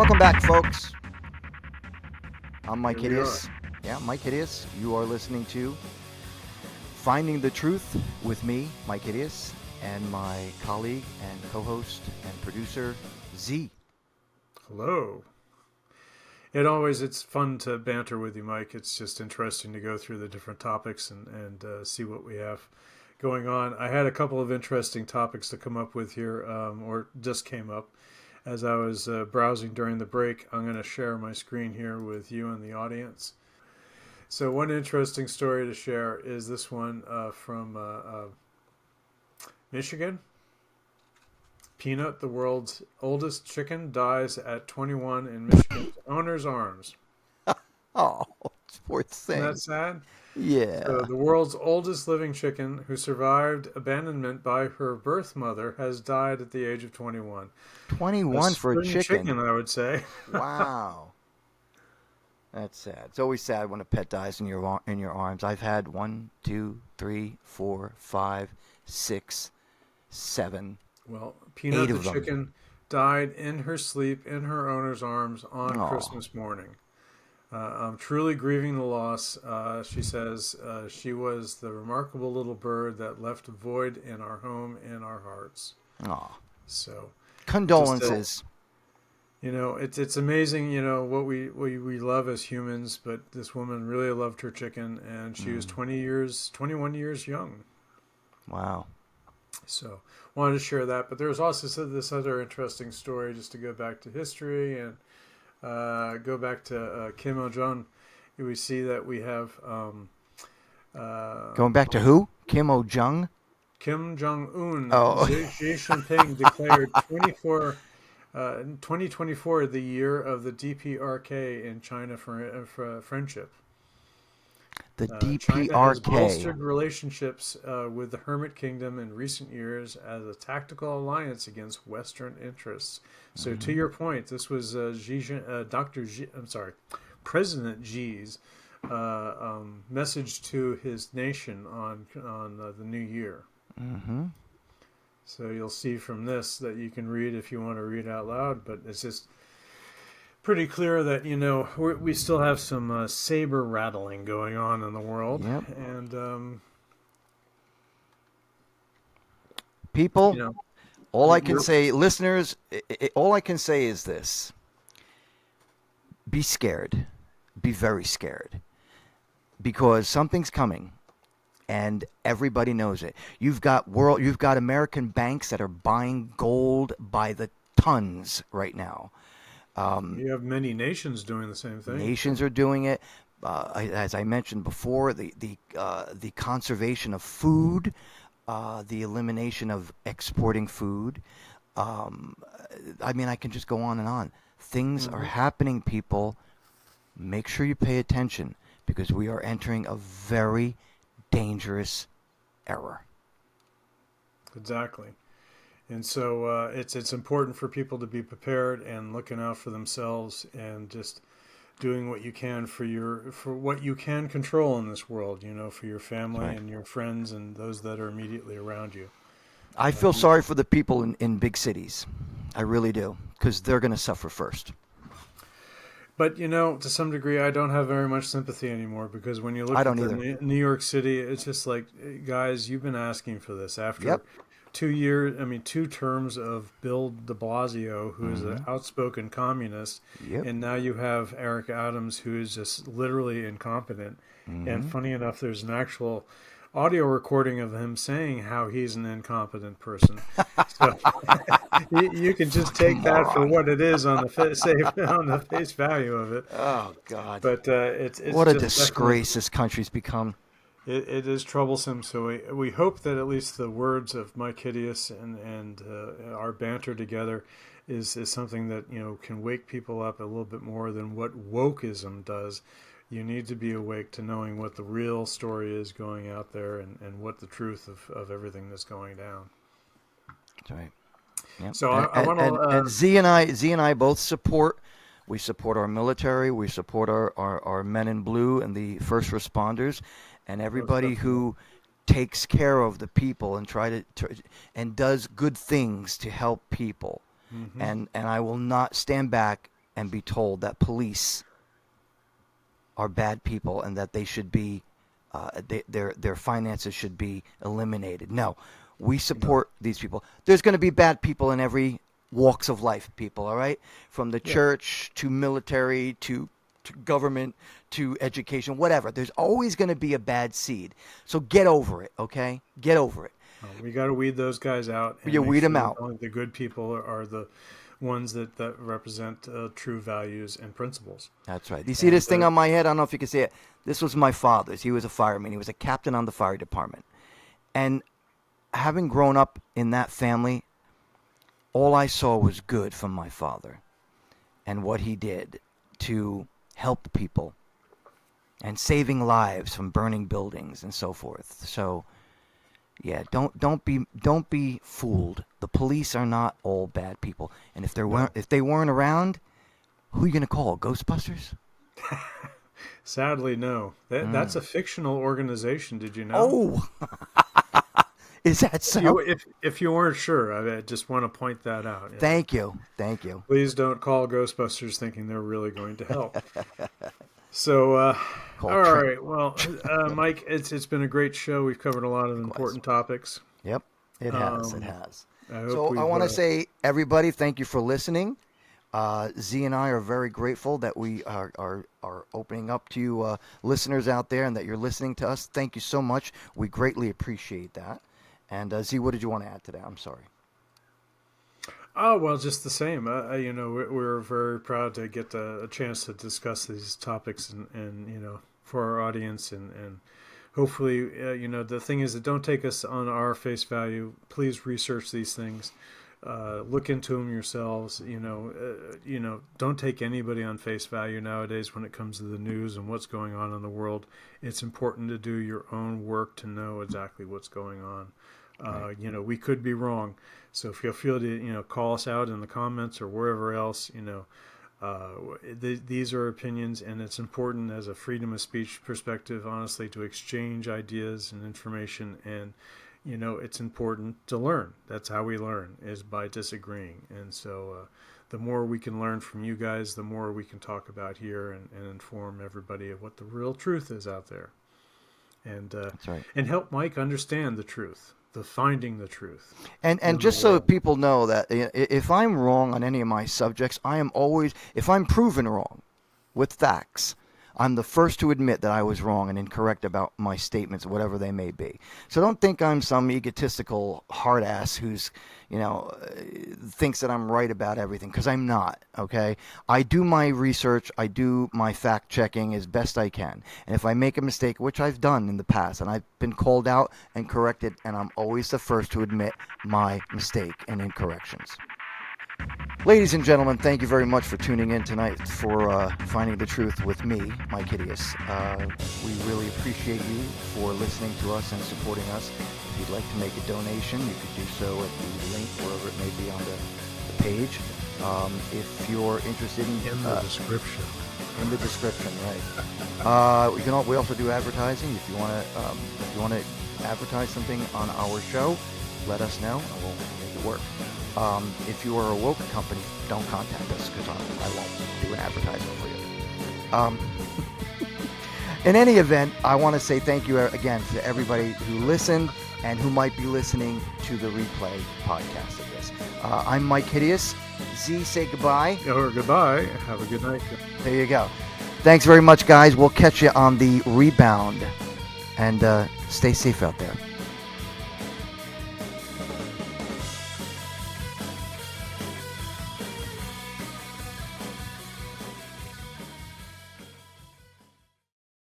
Welcome back, folks. I'm Myke Here we are. Hideous. Yeah, Myke Hideous. You are listening to Finding the Truth with me, Myke Hideous, and my colleague and co-host and producer, Z. Hello. It's fun to banter with you, Mike. It's just interesting to go through the different topics and see what we have going on. I had a couple of interesting topics to come up with here, or just came up as I was browsing during the break. I'm going to share my screen here with you and the audience. So one interesting story to share is this one from Michigan. Peanut, the world's oldest chicken, dies at 21 in Michigan's owner's arms. Oh, poor thing. Isn't that sad? Yeah. So the world's oldest living chicken, who survived abandonment by her birth mother, has died at the age of 21. 21 for a Spring chicken. I would say. Wow. That's sad. It's always sad when a pet dies in your arms. I've had 1, 2, 3, 4, 5, 6, 7. Well, Peanut the of them. chicken died in her sleep in her owner's arms on Aw. Christmas morning. I'm truly grieving the loss. She says she was the remarkable little bird that left a void in our home and our hearts. Aw. So, Condolences. it's amazing, what we love as humans. But this woman really loved her chicken, and she was 21 years young. Wow. So, wanted to share that. But there was also this other interesting story, just to go back to history and go back to Kim Il-jung. We see that we have... Going back to who? Kim Il-jung? Kim Jong-un. Oh. Xi Jinping declared 2024 the year of the DPRK in China for friendship. The China has DPRK. bolstered relationships with the Hermit Kingdom in recent years as a tactical alliance against Western interests. So, to your point, this was President Xi's message to his nation on the new year. Mm-hmm. So you'll see from this that you can read if you want to read out loud, but it's just pretty clear that we still have some saber rattling going on in the world. Yep. And people, all I can say, listeners, all I can say is this: be scared, be very scared, because something's coming. And everybody knows it. You've got American banks that are buying gold by the tons right now. You have many nations doing the same thing. Nations are doing it. As I mentioned before, the conservation of food, the elimination of exporting food. I can just go on and on. Things are happening, people. Make sure you pay attention, because we are entering a very dangerous era. Exactly. And so it's important for people to be prepared and looking out for themselves and just doing what you can for what you can control in this world, for your family and your friends and those that are immediately around you. I feel sorry for the people in big cities. I really do, because they're going to suffer first. But, to some degree, I don't have very much sympathy anymore, because when you look at New York City, it's just like, guys, you've been asking for this. After 2 terms of Bill de Blasio, who is an outspoken communist, and now you have Eric Adams, who is just literally incompetent. And funny enough, there's an actual audio recording of him saying how he's an incompetent person. So you can just take that for what it is on the face value of it. Oh God! But it's what a disgrace this country's become. It is troublesome. So we hope that at least the words of Myke Hideous and our banter together is something that can wake people up a little bit more than what wokeism does. You need to be awake to knowing what the real story is going out there and what the truth of everything that's going down. That's right. Yep. So I want to. And Z and I both support. We support our military. We support our men in blue and the first responders, and everybody who takes care of the people and and does good things to help people. Mm-hmm. And I will not stand back and be told that police are bad people and that they should be, their finances should be eliminated. No, we support these people. There's going to be bad people in every walks of life, people, all right? From the church to military to government to education, whatever. There's always going to be a bad seed. So get over it, okay? Get over it. We got to weed those guys out. You weed them out. Only the good people are the ones that represent true values and principles. That's right. You see this thing on my head? I don't know if you can see it. This was my father's. He was a fireman. He was a captain on the fire department. And having grown up in that family, all I saw was good from my father and what he did to help people and saving lives from burning buildings and so forth. So, yeah, don't be fooled. The police are not all bad people. And if they weren't around, who are you gonna call? Ghostbusters? Sadly, no. That's a fictional organization. Did you know? Oh, is that so? If you weren't sure, I just want to point that out. Yeah. Thank you. Please don't call Ghostbusters thinking they're really going to help. So, all right. Well, Myke, it's been a great show. We've covered a lot of important topics. Yep, it has. It has. So I want to say, everybody, thank you for listening. Z and I are very grateful that we are opening up to you listeners out there and that you're listening to us. Thank you so much. We greatly appreciate that. And Z, what did you want to add to that? I'm sorry. Oh, well, just the same. We're very proud to get a chance to discuss these topics and for our audience and hopefully, the thing is that don't take us on our face value. Please research these things. Look into them yourselves. Don't take anybody on face value nowadays when it comes to the news and what's going on in the world. It's important to do your own work to know exactly what's going on. We could be wrong. So if you feel to, call us out in the comments or wherever else, these are opinions, and it's important as a freedom of speech perspective, honestly, to exchange ideas and information. And, it's important to learn. That's how we learn, is by disagreeing. And so the more we can learn from you guys, the more we can talk about here and inform everybody of what the real truth is out there. And That's right. And help Myke understand the truth. The finding the truth. And just so people know that if I'm wrong on any of my subjects, I am always, if I'm proven wrong with facts, I'm the first to admit that I was wrong and incorrect about my statements, whatever they may be. So don't think I'm some egotistical hard ass who's, thinks that I'm right about everything, because I'm not, okay? I do my research, I do my fact checking as best I can. And if I make a mistake, which I've done in the past, and I've been called out and corrected, and I'm always the first to admit my mistake and incorrections. Ladies and gentlemen, thank you very much for tuning in tonight for Finding the Truth with me, Myke Hideous. We really appreciate you for listening to us and supporting us. If you'd like to make a donation, you could do so at the link wherever it may be on the page. If you're interested in the description. In the description, right. We also do advertising. If you want to advertise something on our show, let us know and we'll make it work. If you are a woke company, don't contact us because I won't do an advertisement for you. In any event, I want to say thank you again to everybody who listened and who might be listening to the replay podcast of this. I'm Myke Hideous. Z, say goodbye. Or goodbye. Have a good night. There you go. Thanks very much, guys. We'll catch you on the rebound. And stay safe out there.